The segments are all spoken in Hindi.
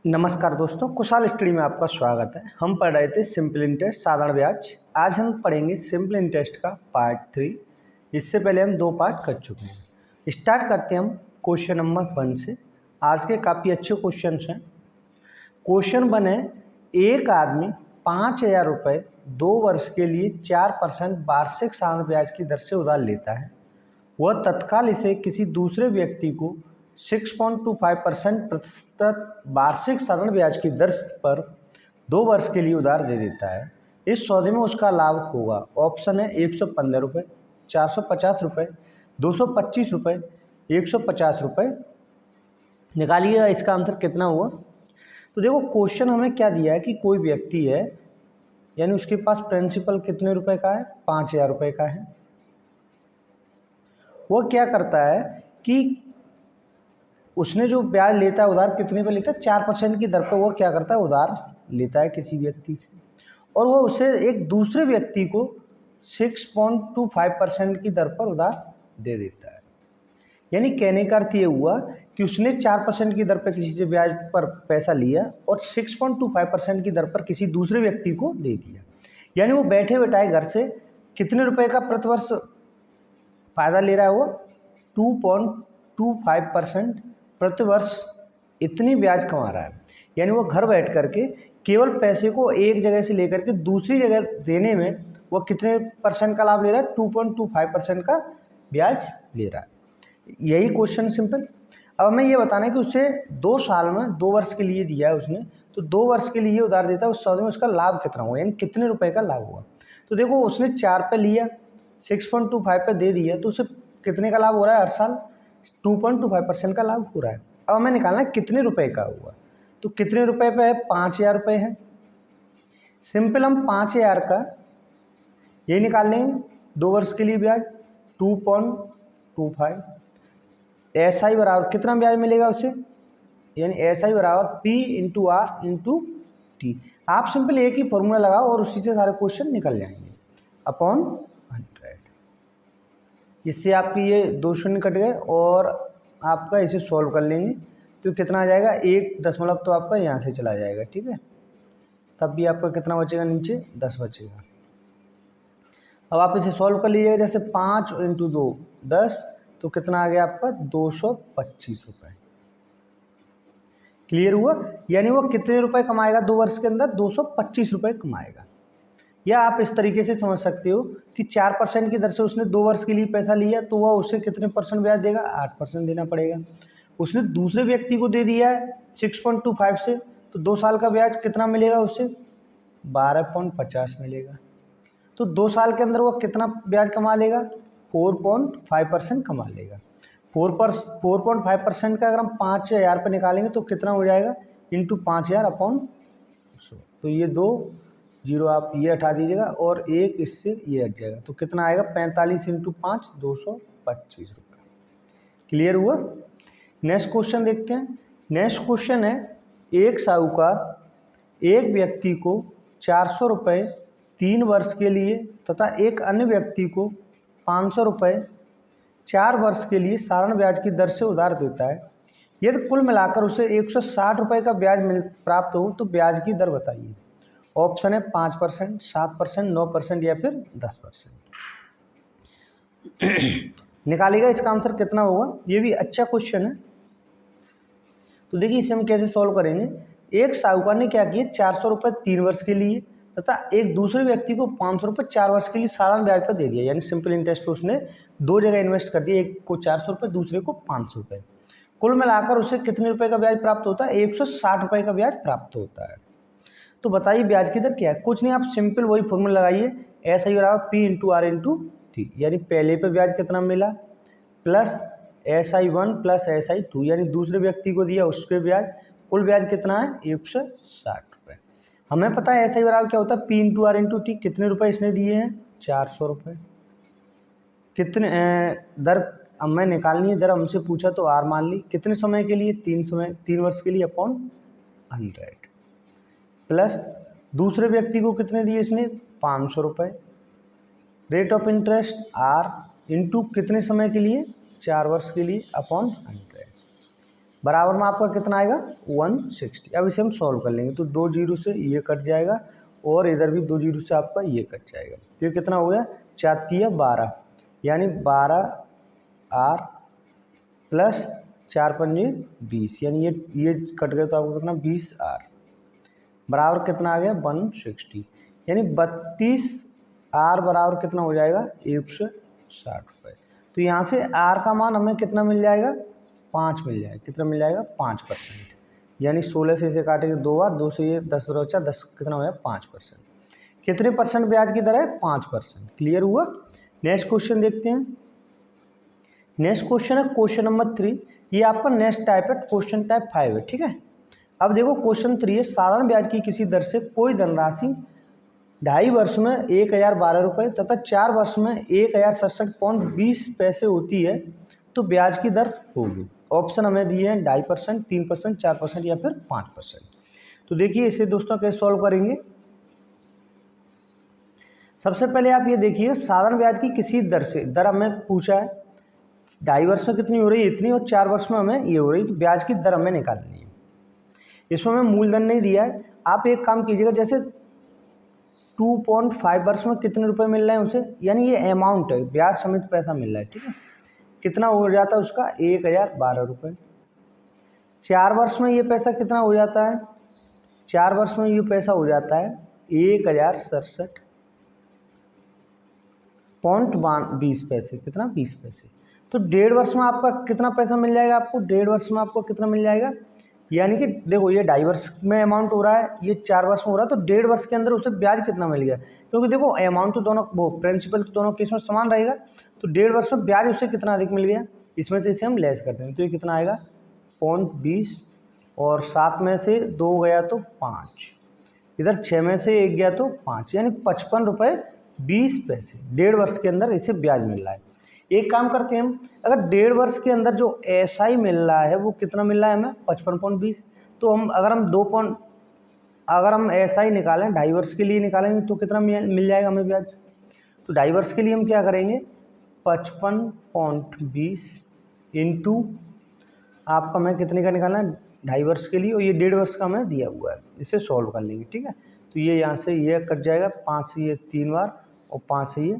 नमस्कार दोस्तों, कुशाल स्टडी में आपका स्वागत है। हम पढ़ रहे थे सिंपल इंटरेस्ट साधारण ब्याज। आज हम पढ़ेंगे सिंपल इंटरेस्ट का पार्ट 3। इससे पहले हम 2 पार्ट कर चुके हैं। स्टार्ट करते हैं हम क्वेश्चन नंबर 1 से। आज के काफ़ी अच्छे क्वेश्चन हैं। क्वेश्चन 1 है, एक आदमी 5,000 रुपये 2 वर्ष के लिए 4% वार्षिक साधारण ब्याज की दर से उधार लेता है। वह तत्काल इसे किसी दूसरे व्यक्ति को 6.25% प्रतिशत वार्षिक साधारण ब्याज की दर पर 2 वर्ष के लिए उधार दे देता है। इस सौदे में उसका लाभ होगा। ऑप्शन है 115 रुपये, 450 रुपये, 225 रुपये, 150 रुपये। निकालिएगा इसका आंसर कितना हुआ। तो देखो क्वेश्चन हमें क्या दिया है कि कोई व्यक्ति है, यानी उसके पास प्रिंसिपल कितने रुपए का है, 5,000 रुपये का है। वो क्या करता है कि उसने जो ब्याज लेता है उधार कितने पे लेता है, 4% की दर पर वो क्या करता है, उधार लेता है किसी व्यक्ति से, और वो उसे एक दूसरे व्यक्ति को 6.25% की दर पर उधार दे देता है। यानी कहने का अर्थ ये हुआ कि उसने 4% की दर पर किसी से ब्याज पर पैसा लिया और 6.25% की दर पर किसी दूसरे व्यक्ति को दे दिया। यानी वो बैठे बैठाए घर से कितने रुपए का प्रतिवर्ष फ़ायदा ले रहा है, वो 2.25% प्रतिवर्ष इतनी ब्याज कमा रहा है। यानी वो घर बैठ करके केवल पैसे को एक जगह से लेकर के दूसरी जगह देने में वो कितने % का लाभ ले रहा है, 2.25% का ब्याज ले रहा है। यही क्वेश्चन सिंपल। अब हमें ये बताना है कि उसे 2 साल में 2 वर्ष के लिए दिया है उसने, तो 2 वर्ष के लिए उधार देता है, उस सौदे में उसका लाभ कितना हुआ, यानी कितने रुपए का लाभ हुआ। तो देखो उसने 4 पे लिया, 6.25 पे दे दिया, तो उसे कितने का लाभ हो रहा है, हर साल 2.25% का लाभ हो रहा है। अब हमें निकालना है कितने रुपए का हुआ। तो कितने रुपए पे है, 5,000 रुपये है। सिंपल हम 5,000 का ये निकाल लेंगे 2 वर्ष के लिए ब्याज 2.25। SI बराबर कितना ब्याज मिलेगा उसे, यानी SI बराबर P into R into T. आप सिंपल एक ही फॉर्मूला लगाओ और उसी से सारे क्वेश्चन निकल जाएंगे, अपॉन 100। इससे आपकी ये 2 शून्य कट गए और आपका इसे सॉल्व कर लेंगे तो कितना आ जाएगा, 1 दशमलव तो आपका यहाँ से चला जाएगा, ठीक है। तब भी आपका कितना बचेगा, नीचे 10 बचेगा। अब आप इसे सॉल्व कर लीजिएगा, जैसे 5 इंटू 2 10, तो कितना आ गया आपका 225 रुपये। क्लियर हुआ। यानी वो कितने रुपए कमाएगा 2 वर्ष के अंदर, 225 रुपये कमाएगा। या आप इस तरीके से समझ सकते हो कि 4% की दर से उसने 2 वर्ष के लिए पैसा लिया, तो वह उससे कितने % ब्याज देगा, 8% देना पड़ेगा। उसने दूसरे व्यक्ति को दे दिया है 6.25 से, तो 2 साल का ब्याज कितना मिलेगा उससे, 12.50 मिलेगा। तो 2 साल के अंदर वो कितना ब्याज कमा लेगा, 4.5% कमा लेगा। 4.5% का अगर हम 5,000 पे निकालेंगे तो कितना हो जाएगा, इंटू 5,000 अपॉन 100। तो ये 2 जीरो आप ये हटा दीजिएगा और 1 इससे ये हट जाएगा, तो कितना आएगा, 45 इंटू 5 225 रुपये। क्लियर हुआ। नेक्स्ट क्वेश्चन देखते हैं। नेक्स्ट क्वेश्चन है, एक साहूकार एक व्यक्ति को 400 रुपये 3 वर्ष के लिए तथा एक अन्य व्यक्ति को 500 रुपये 4 वर्ष के लिए साधारण ब्याज की दर से उधार देता है। यदि कुल मिलाकर उसे 160 रुपये का ब्याज प्राप्त हो तो ब्याज की दर बताइए। ऑप्शन है 5%, 7%, 9% या फिर 10%। निकालिएगा इसका आंसर कितना होगा। ये भी अच्छा क्वेश्चन है। तो देखिए इसे हम कैसे सॉल्व करेंगे। एक साहूकार ने क्या किया, 400 रुपये 3 वर्ष के लिए तथा एक दूसरे व्यक्ति को 500 रुपये 4 वर्ष के लिए साधारण ब्याज पर दे दिया। यानी सिंपल इंटरेस्ट पे उसने 2 जगह इन्वेस्ट कर दिया, एक को 400 रुपये, दूसरे को 500 रुपये। कुल मिलाकर उसे कितने रुपए का ब्याज प्राप्त होता है, 160 रुपये का ब्याज प्राप्त होता है। तो बताइए ब्याज की दर क्या है। कुछ नहीं, आप सिंपल वही फॉर्मूला लगाइए, SI बराबर P into R into T. यानी पहले पे ब्याज कितना मिला, प्लस SI1 प्लस SI2, यानी दूसरे व्यक्ति को दिया उसके ब्याज, कुल ब्याज कितना है, 160 रुपये। हमें पता है SI बराबर क्या होता है, P into R into T. कितने रुपए इसने दिए हैं, 400 रुपये। कितने दर हमें निकालनी है, दर हमसे पूछा तो R मान ली। कितने समय के लिए, 3 वर्ष के लिए, अपॉन 100। प्लस दूसरे व्यक्ति को कितने दिए इसने, 500 रुपये। Rate of interest R into कितने समय के लिए, 4 वर्ष के लिए, अपॉन 100। बराबर में आपका कितना आएगा 160। अब इसे हम सॉल्व कर लेंगे तो 2 जीरो से ये कट जाएगा और इधर भी 2 जीरो से आपका ये कट जाएगा। तो ये कितना हो गया 4 तिया 12, यानी 12R प्लस 4 पंजे 20, यानी ये कट गए तो आपको कितना 20R बराबर कितना आ गया 160, यानी 32R बराबर कितना हो जाएगा 160 रुपये। तो यहाँ से R का मान हमें कितना मिल जाएगा 5 मिल जाएगा। कितना मिल जाएगा 5%, यानी 16 से इसे काटेंगे 2 बार, 2 से ये 10 रोचा 10 कितना हो जाएगा 5%। कितने परसेंट ब्याज की दर है 5%। क्लियर हुआ। नेक्स्ट क्वेश्चन देखते हैं। नेक्स्ट क्वेश्चन है क्वेश्चन नंबर 3। ये आपका नेक्स्ट टाइप है क्वेश्चन टाइप 5 है, ठीक है। अब देखो क्वेश्चन 3 है, साधारण ब्याज की किसी दर से कोई धनराशि 2.5 वर्ष में 1012 रुपये तथा 4 वर्ष में 1067.20 होती है तो ब्याज की दर होगी। ऑप्शन हमें दिए हैं 2.5%, 3%, 4% या फिर 5%। तो देखिए इसे दोस्तों कैसे सॉल्व करेंगे। सबसे पहले आप ये देखिए साधारण ब्याज की किसी दर से, दर हमें पूछा है 2.5 वर्ष में कितनी हो रही है इतनी और 4 वर्ष में हमें ये हो रही है, तो ब्याज की दर हमें निकालनी है। इसमें हमें मूलधन नहीं दिया है। आप एक काम कीजिएगा, जैसे 2.5 वर्ष में कितने रुपए मिल रहे हैं उसे, यानी ये अमाउंट है, ब्याज समेत पैसा मिल रहा है, ठीक है। कितना हो जाता है उसका 1012 रुपये। 4 वर्ष में ये पैसा कितना हो जाता है, 4 वर्ष में ये पैसा हो जाता है 1067.20 कितना 20 पैसे। तो 1.5 वर्ष में आपका कितना पैसा मिल जाएगा आपको, 1.5 वर्ष में आपको कितना मिल जाएगा, यानी कि देखो ये 2.5 वर्ष में अमाउंट हो रहा है, ये 4 वर्ष में हो रहा है, तो 1.5 वर्ष के अंदर उसे ब्याज कितना मिल गया, क्योंकि देखो अमाउंट तो दोनों वो प्रिंसिपल तो दोनों केस में समान रहेगा, तो 1.5 वर्ष में ब्याज उसे कितना अधिक मिल गया, इसमें से इसे हम लेस करते हैं। तो ये कितना आएगा 0.20 और 7 में से 2 गया तो 5, इधर 6 में से 1 गया तो 5, यानी 55 रुपये 20 पैसे 1.5 वर्ष के अंदर इसे ब्याज मिल रहा है। एक काम करते हैं हम, अगर 1.5 वर्ष के अंदर जो एसआई मिल रहा है वो कितना मिल रहा है हमें 55.20, तो हम अगर हम एसआई निकालें 2.5 वर्ष के लिए निकालेंगे तो कितना मिल जाएगा हमें ब्याज। तो 2.5 वर्ष के लिए हम क्या करेंगे 55.20 इंटू आपका हमें कितने का निकालना है 2.5 वर्ष के लिए, और ये 1.5 वर्ष का हमें दिया हुआ है, इसे सॉल्व कर लेंगे, ठीक है। तो ये यहाँ से ये कट जाएगा, 5 से ये 3 बार और 5 से ये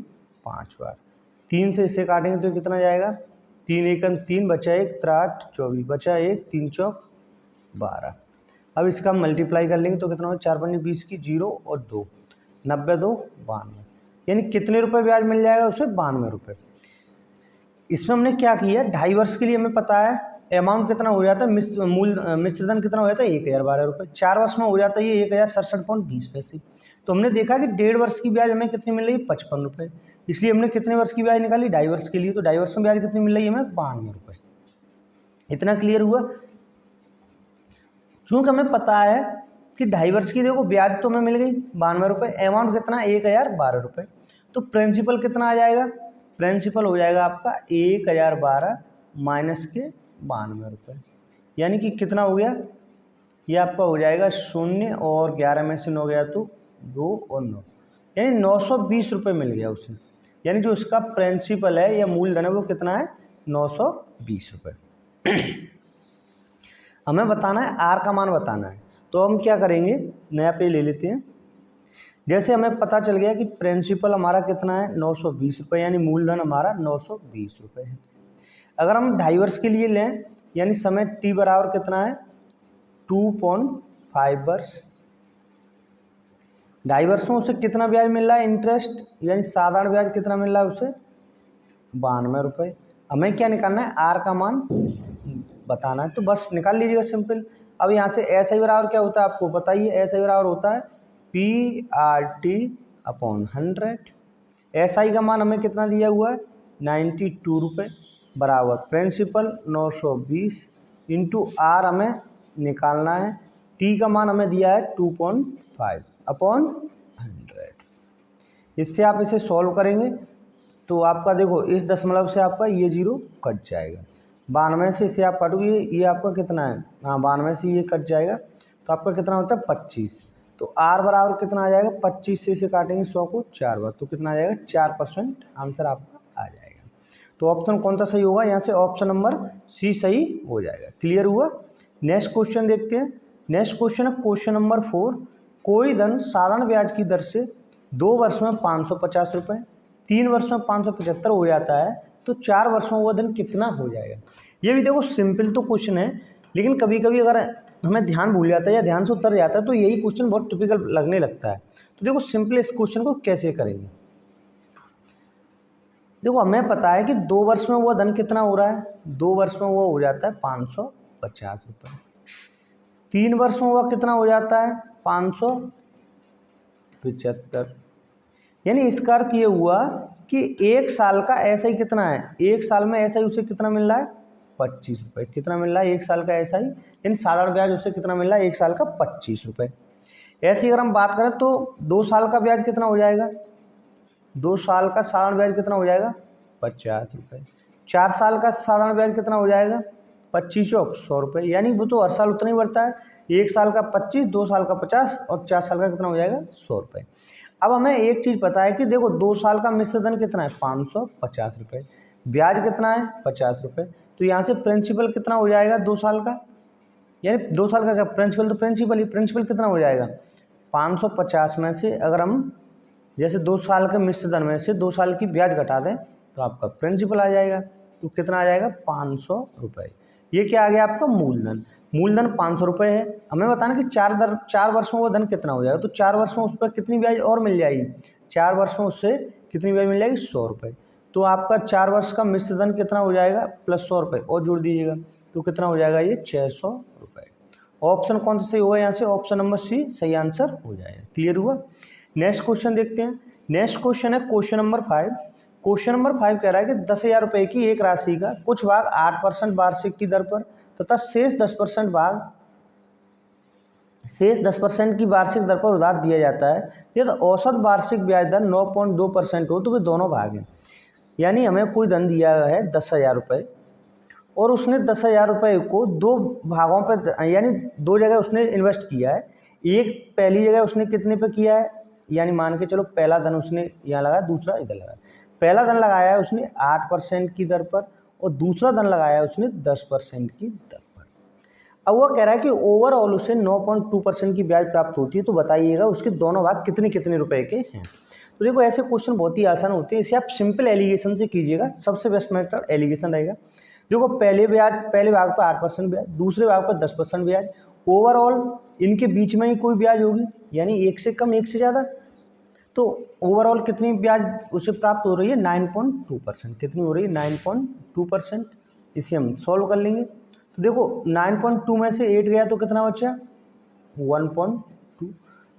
5 बार, 3 से इसे काटेंगे तो कितना जाएगा 3 एकम 3 बचा 1 3 24 बचा 1 3 चौक 12। अब इसका मल्टीप्लाई कर लेंगे तो कितना होगा 4 पंजे 20 की 0 और 2 90 2 92, यानी कितने रुपए ब्याज मिल जाएगा उसे 92 रुपये। इसमें हमने क्या किया 2.5 वर्ष के लिए हमें पता है अमाउंट कितना हो जाता है, मिश्रधन कितना हो जाता है 1012 रुपये, 4 वर्ष में हो जाता है ये 1067.20 पैसे। तो हमने देखा कि 1.5 वर्ष की ब्याज हमें कितनी मिल रही है 55 रुपये, इसलिए हमने कितने वर्ष की ब्याज निकाली 2.5 वर्ष के लिए, तो 2.5 वर्ष में ब्याज कितनी मिल रही है हमें 92 रुपये। इतना क्लियर हुआ। चूँकि हमें पता है कि 2.5 वर्ष की देखो ब्याज तो हमें मिल गई 92 रुपये, अमाउंट कितना 1012 रुपये, तो प्रिंसिपल कितना आ जाएगा, प्रिंसिपल हो जाएगा आपका 1012 माइनस के 92 रुपये, यानी कि कितना हो गया ये आपका हो जाएगा 0 और 11 में से 9 गया तो 2 और 9, यानी 920 रुपये मिल गया उसे, यानी जो उसका प्रिंसिपल है या मूलधन है वो कितना है 920 रुपये। हमें बताना है आर का मान बताना है, तो हम क्या करेंगे नया पेज ले लेते हैं। जैसे हमें पता चल गया कि प्रिंसिपल हमारा कितना है 920 रुपये, यानी मूलधन हमारा 920 रुपये है। अगर हम 2.5 वर्ष के लिए लें, यानी समय टी बराबर कितना है 2.5 वर्ष, 2.5 वर्ष में उसे कितना ब्याज मिल रहा है इंटरेस्ट, यानी साधारण ब्याज कितना मिल रहा है उसे 92 रुपये। हमें क्या निकालना है आर का मान बताना है, तो बस निकाल लीजिएगा सिंपल। अब यहाँ से एस आई बराबर क्या होता है आपको बताइए, एस आई बराबर होता है PRT/100। एस आई का मान हमें कितना दिया हुआ है 92 रुपये बराबर प्रिंसिपल 920 इंटू आर हमें निकालना है, टी का मान हमें दिया है 2.5/100। इससे आप इसे सॉल्व करेंगे तो आपका देखो इस दशमलव से आपका ये 0 कट जाएगा, 92 से इसे आप काटोगे ये आपका कितना है, हाँ 92 से ये कट जाएगा तो आपका कितना होता है 25। तो आर बराबर कितना आ जाएगा 25 से इसे काटेंगे 100 को 4 बार, तो कितना आ जाएगा 4% आंसर आपका आ जाएगा। तो ऑप्शन कौन सा सही होगा, यहाँ से ऑप्शन नंबर सी सही हो जाएगा। क्लियर हुआ। नेक्स्ट क्वेश्चन देखते हैं। नेक्स्ट क्वेश्चन है क्वेश्चन नंबर 4। कोई धन साधारण ब्याज की दर से 2 वर्ष में 550 रुपये, 3 वर्ष में 575 हो जाता है, तो 4 वर्षों में वह धन कितना हो जाएगा। ये भी देखो सिंपल तो क्वेश्चन है, लेकिन कभी कभी अगर हमें ध्यान भूल जाता है या ध्यान से उतर जाता है तो यही क्वेश्चन बहुत टिपिकल लगने लगता है। तो देखो सिंपल इस क्वेश्चन को कैसे करेंगे। देखो हमें पता है कि 2 वर्ष में वो धन कितना हो रहा है, 2 वर्ष में वो हो जाता है 550 रुपये, 3 वर्ष में वह कितना हो जाता है 575। यानी इसका अर्थ ये हुआ कि 1 साल का ऐसा ही कितना है, 1 साल में ऐसा ही उसे कितना मिल रहा है 25 रुपये। कितना मिल रहा है 1 साल का ऐसा ही, यानी साधारण ब्याज उसे कितना मिल रहा है 1 साल का 25 रुपये। ऐसी अगर हम बात करें तो 2 साल का ब्याज कितना हो जाएगा, 2 साल का साधारण ब्याज कितना हो जाएगा 50 रुपये। 4 साल का साधारण ब्याज कितना हो जाएगा 25 और 100 रुपये। यानी वो तो हर साल उतना ही बढ़ता है, 1 साल का 25, 2 साल का 50 और 4 साल का कितना हो जाएगा 100 रुपये। अब हमें एक चीज़ पता है कि देखो 2 साल का मिश्र धन कितना है 550 रुपये, ब्याज कितना है 50 रुपये, तो यहाँ से प्रिंसिपल कितना हो जाएगा 2 साल का, यानी 2 साल का क्या प्रिंसिपल, तो प्रिंसिपल ही, प्रिंसिपल कितना हो जाएगा 550 में से अगर हम जैसे 2 साल के मिश्र धन में से 2 साल की ब्याज घटा दें तो आपका प्रिंसिपल आ जाएगा, तो कितना आ जाएगा 500 रुपये। ये क्या आ गया आपका मूलधन, मूलधन 500 रुपये है। हमें बताना कि 4 वर्षों का धन कितना हो जाएगा, तो 4 वर्ष में उस पर कितनी ब्याज और मिल जाएगी, 4 वर्ष में उससे कितनी ब्याज मिल जाएगी 100 रुपये। तो आपका 4 वर्ष का मिश्र धन कितना हो जाएगा प्लस 100 रुपये और जोड़ दीजिएगा, तो कितना हो जाएगा ये 600 रुपये। ऑप्शन कौन सा सही होगा, यहाँ से ऑप्शन नंबर सी सही आंसर हो जाएगा। क्लियर हुआ। नेक्स्ट क्वेश्चन देखते हैं। नेक्स्ट क्वेश्चन है क्वेश्चन नंबर 5। क्वेश्चन नंबर 5 कह रहा है कि 10,000 रुपये की एक राशि का कुछ भाग 8% वार्षिक की दर पर तथा शेष 10% की वार्षिक दर पर उधार दिया जाता है, यदि औसत वार्षिक ब्याज दर 9.2% हो तो वे दोनों भाग हैं। यानी हमें कोई धन दिया है 10,000 रुपये और उसने 10,000 रुपये को 2 भागों पर यानी 2 जगह उसने इन्वेस्ट किया है। एक पहली जगह उसने कितने पे किया है, यानी मान के चलो पहला धन उसने यहाँ लगाया, दूसरा इधर लगाया। पहला धन लगाया है उसने 8% की दर पर और दूसरा धन लगाया है उसने 10% की दर पर। अब वह कह रहा है कि ओवरऑल उसे 9.2% की ब्याज प्राप्त होती है, तो बताइएगा उसके दोनों भाग कितने कितने रुपए के हैं। तो देखो ऐसे क्वेश्चन बहुत ही आसान होते हैं, इसे आप सिंपल एलिगेशन से कीजिएगा, सबसे बेस्ट मेथड एलिगेशन रहेगा। देखो पहले भाग पर 8% ब्याज, दूसरे भाग पर 10% ब्याज, ओवरऑल इनके बीच में ही कोई ब्याज होगी, यानी एक से कम एक से ज़्यादा, तो ओवरऑल कितनी ब्याज उसे प्राप्त हो रही है 9.2%। कितनी हो रही है 9.2%। इसे हम सॉल्व कर लेंगे। तो देखो 9.2 में से 8 गया तो कितना बचा 1.2,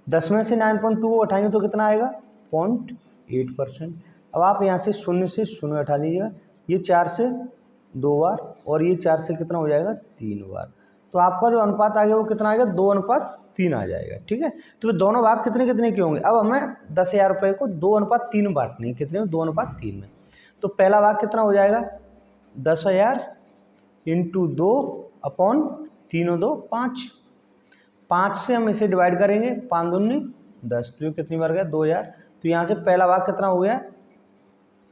10 में से 9.2 को उठाएंगे तो कितना आएगा 0.8%। अब आप यहाँ से 0 से 0 हटा दीजिएगा, ये 4 से 2 बार और ये 4 से कितना हो जाएगा 3 बार, तो आपका जो अनुपात आ गया वो कितना आएगा 2:3 आ जाएगा। ठीक है, तो दोनों भाग कितने कितने के होंगे। अब हमें 10,000 रुपये को 2:3 में बांटने हैं, कितने में 2:3 में। तो पहला भाग कितना हो जाएगा 10,000 इंटू 2/3 2 5, 5 से हम इसे डिवाइड करेंगे, 5 दूनी 10, तो कितनी बार गया 2,000। तो यहाँ से पहला भाग कितना हो गया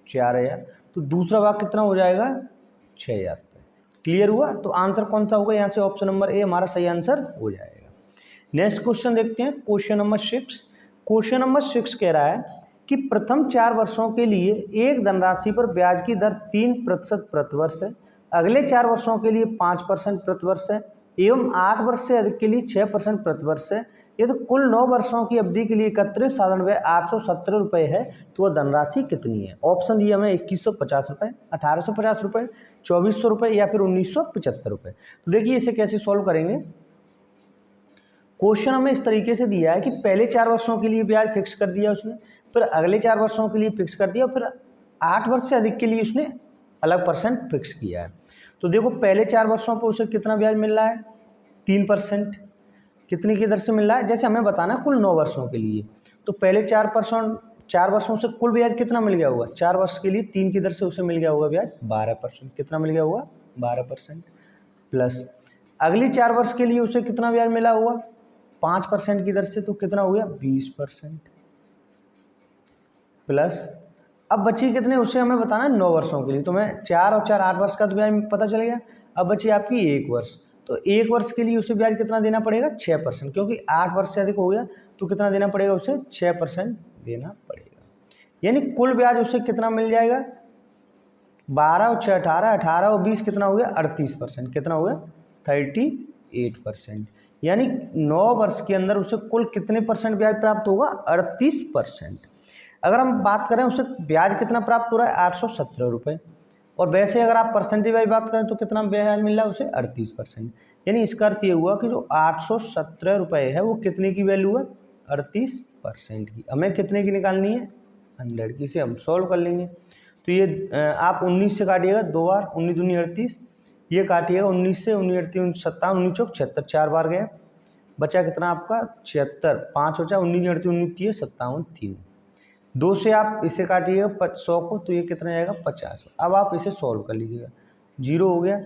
4,000, तो दूसरा भाग कितना हो जाएगा 6,000। क्लियर हुआ। तो आंसर कौन सा होगा, यहाँ से ऑप्शन नंबर ए हमारा सही आंसर हो जाएगा। नेक्स्ट क्वेश्चन देखते हैं क्वेश्चन नंबर 6। क्वेश्चन नंबर 6 कह रहा है कि प्रथम 4 वर्षों के लिए एक धनराशि पर ब्याज की दर 3% प्रतिवर्ष है, अगले 4 वर्षों के लिए 5% प्रतिवर्ष है एवं 8 वर्ष से अधिक के लिए 6% प्रतिवर्ष है। यदि कुल 9 वर्षों की अवधि के लिए एकत्रित साधारण व्यय 817 रुपये है तो वह धनराशि कितनी है। ऑप्शन दिया हमें 2150 रुपये, 1850 रुपये, 2400 रुपये या फिर 1975 रुपये। तो देखिए इसे कैसे सॉल्व करेंगे। क्वेश्चन हमें इस तरीके से दिया है कि पहले 4 वर्षों के लिए ब्याज फिक्स कर दिया उसने, फिर अगले 4 वर्षों के लिए फिक्स कर दिया और फिर 8 वर्ष से अधिक के लिए उसने अलग परसेंट फिक्स किया है। तो देखो पहले 4 वर्षों पर उसे कितना ब्याज मिल रहा है 3%। कितने की दर से मिल रहा है, जैसे हमें बताना कुल 9 वर्षों के लिए, तो पहले 4 वर्षों से कुल ब्याज कितना मिल गया होगा, 4 वर्ष के लिए 3 की दर से उसे मिल गया होगा ब्याज 12%। कितना मिल गया होगा 12%, प्लस अगली 4 वर्ष के लिए उसे कितना ब्याज मिला होगा 5% की दर से, तो कितना हो गया 20%, प्लस अब बची कितने उससे हमें बताना है 9 वर्षों के लिए, तो मैं 4 और 4 8 वर्ष का तो ब्याज पता चल गया। अब बची आपकी 1 वर्ष, तो 1 वर्ष के लिए उसे ब्याज कितना देना पड़ेगा 6%, क्योंकि 8 वर्ष से अधिक हो गया तो कितना देना पड़ेगा उसे 6% देना पड़ेगा। यानी कुल ब्याज उससे कितना मिल जाएगा 12 और 6 18, 18 और 20 कितना हो गया 38%, कितना हो गया 38%। यानी 9 वर्ष के अंदर उसे कुल कितने परसेंट ब्याज प्राप्त होगा 38%। अगर हम बात करें उसे ब्याज कितना प्राप्त हो रहा है 817 रुपये, और वैसे अगर आप परसेंटेज वाइज बात करें तो कितना ब्याज मिल रहा है उसे 38%। यानी इसका अर्थ ये हुआ कि जो 817 रुपये है वो कितने की वैल्यू है 38% की। हमें कितने की निकालनी है 100 की, इसे हम सॉल्व कर लेंगे। तो ये आप 19 से काटिएगा 2 बार, 19 दूनी 38, ये काटिएगा 19 से, 19 38 57, 19 चौक 76, 4 बार गया, बचा कितना आपका 76, 5 बचा, 19 38 19 30 57 3। 2 से आप इसे काटिएगा 100 को, तो ये कितना जाएगा 50। अब आप इसे सॉल्व कर लीजिएगा, 0 हो गया,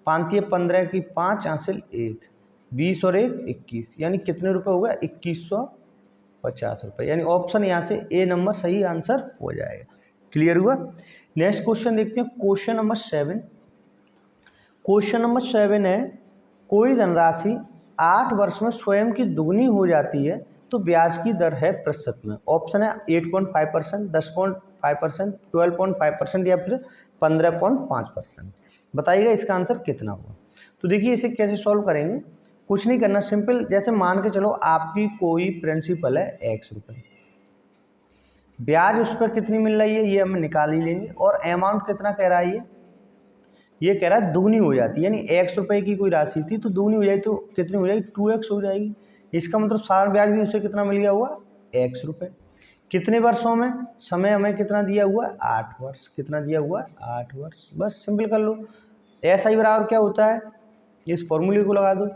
5 15 की 5 हासिल 1, 20 और 1 21, यानी कितने रुपए हो गया 2150 रुपये। यानी ऑप्शन यहाँ से ए नंबर सही आंसर हो जाएगा। क्लियर हुआ। नेक्स्ट क्वेश्चन देखते हैं, क्वेश्चन नंबर 7। क्वेश्चन नंबर 7 है, कोई धनराशि 8 वर्ष में स्वयं की दुगनी हो जाती है तो ब्याज की दर है प्रतिशत में। ऑप्शन है 8.5%, 10.5%, 12.5% या फिर 15.5%। बताइएगा इसका आंसर कितना होगा। तो देखिए इसे कैसे सॉल्व करेंगे, कुछ नहीं करना, सिंपल, जैसे मान के चलो आपकी कोई प्रिंसिपल है X रुपये, ब्याज उस पर कितनी मिल रही है ये हम निकाल ही लेंगे, और अमाउंट कितना कह रहा है ये कह रहा है दुगनी हो जाती है, यानी X रुपये की कोई राशि थी तो दुगनी हो जाएगी तो कितनी हो जाएगी 2x हो जाएगी। इसका मतलब सारा ब्याज भी उसे कितना मिल गया हुआ X रुपये। कितने वर्षों में, समय हमें कितना दिया हुआ 8 वर्ष, कितना दिया हुआ 8 वर्ष। बस सिंपल कर लो, SI बराबर क्या होता है, इस फॉर्मूले को लगा दो,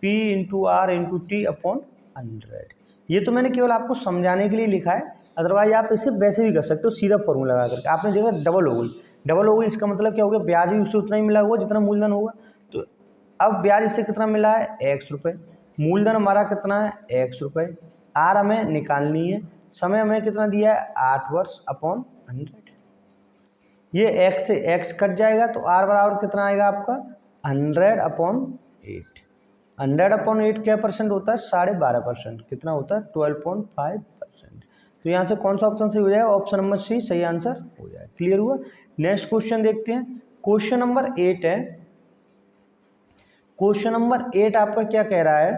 P × R × T अपॉन 100। ये तो मैंने केवल आपको समझाने के लिए लिखा है, अदरवाइज आप इसे वैसे भी कर सकते हो सीधा फॉर्मूला लगा करके। आपने देखा डबल हो गई, डबल हो गई इसका मतलब क्या हो गया ब्याज भी उससे उतना ही मिला होगा जितना मूलधन होगा। तो अब ब्याज इससे कितना मिला है X रुपये, मूलधन हमारा कितना है X रुपये, R हमें निकालनी है, समय हमें कितना दिया है 8 वर्ष अपॉन 100। ये X से X कट जाएगा तो R बराबर कितना आएगा आपका 100/8। 100/8 क्या परसेंट होता है 12.5%, कितना होता है 12.5%। तो यहाँ से कौन सा ऑप्शन सही हो जाएगा, ऑप्शन नंबर सी सही आंसर हो जाएगा। क्लियर हुआ। नेक्स्ट क्वेश्चन देखते हैं, क्वेश्चन नंबर 8 है। क्वेश्चन नंबर 8 आपका क्या कह रहा है,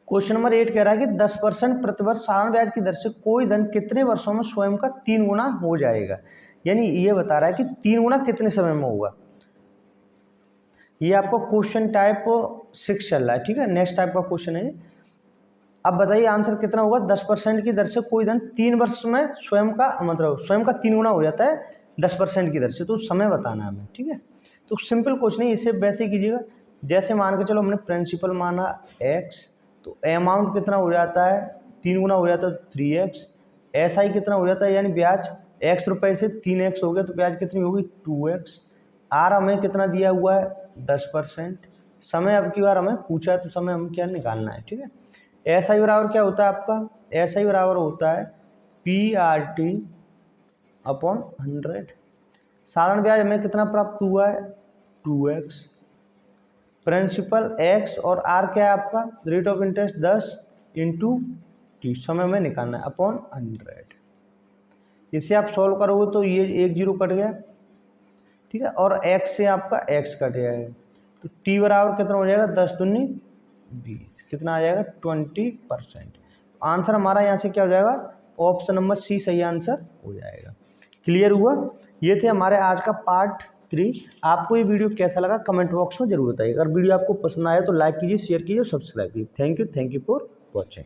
क्वेश्चन नंबर 8 कह रहा है कि 10% प्रतिवर्ष साधारण ब्याज की दर से कोई धन कितने वर्षों में स्वयं का 3 गुना हो जाएगा। यानी ये बता रहा है कि 3 गुना कितने समय में होगा। ये आपको क्वेश्चन टाइप 6 चल रहा है, ठीक है। नेक्स्ट टाइप का क्वेश्चन है, अब बताइए आंसर कितना होगा। 10% की दर से कोई धन 3 वर्ष में स्वयं का मतलब स्वयं का 3 गुना हो जाता है 10% की दर से, तो समय बताना है हमें, ठीक है। तो सिंपल कुछ नहीं, इसे वैसे कीजिएगा, जैसे मान के चलो हमने प्रिंसिपल माना X, तो अमाउंट कितना हो जाता है 3 गुना हो जाता है 3x, SI कितना हो जाता है यानी ब्याज X रुपये से 3x हो गया तो ब्याज कितनी होगी 2x, R हमें कितना दिया हुआ है 10%, समय अब की बार हमें पूछा है तो समय हमें क्या निकालना है, ठीक है। SI बराबर क्या होता है आपका, SI बराबर होता है PRT अपॉन 100। साधारण ब्याज हमें कितना प्राप्त हुआ है 2x, प्रिंसिपल X और R क्या है आपका रेट ऑफ इंटरेस्ट 10 × T, समय में निकालना है अपॉन 100। इसे आप सॉल्व करोगे तो ये 1 0 कट गया, ठीक है, और X से आपका X कट जाएगा तो T बराबर कितना हो जाएगा 10 दूनी 20, कितना आ जाएगा 20%। आंसर हमारा यहाँ से क्या हो जाएगा, ऑप्शन नंबर सी सही आंसर हो जाएगा। क्लियर हुआ। ये थे हमारे आज का पार्ट 3। आपको ये वीडियो कैसा लगा कमेंट बॉक्स में जरूर बताइए। अगर वीडियो आपको पसंद आया तो लाइक कीजिए, शेयर कीजिए, सब्सक्राइब कीजिए। Thank you for watching.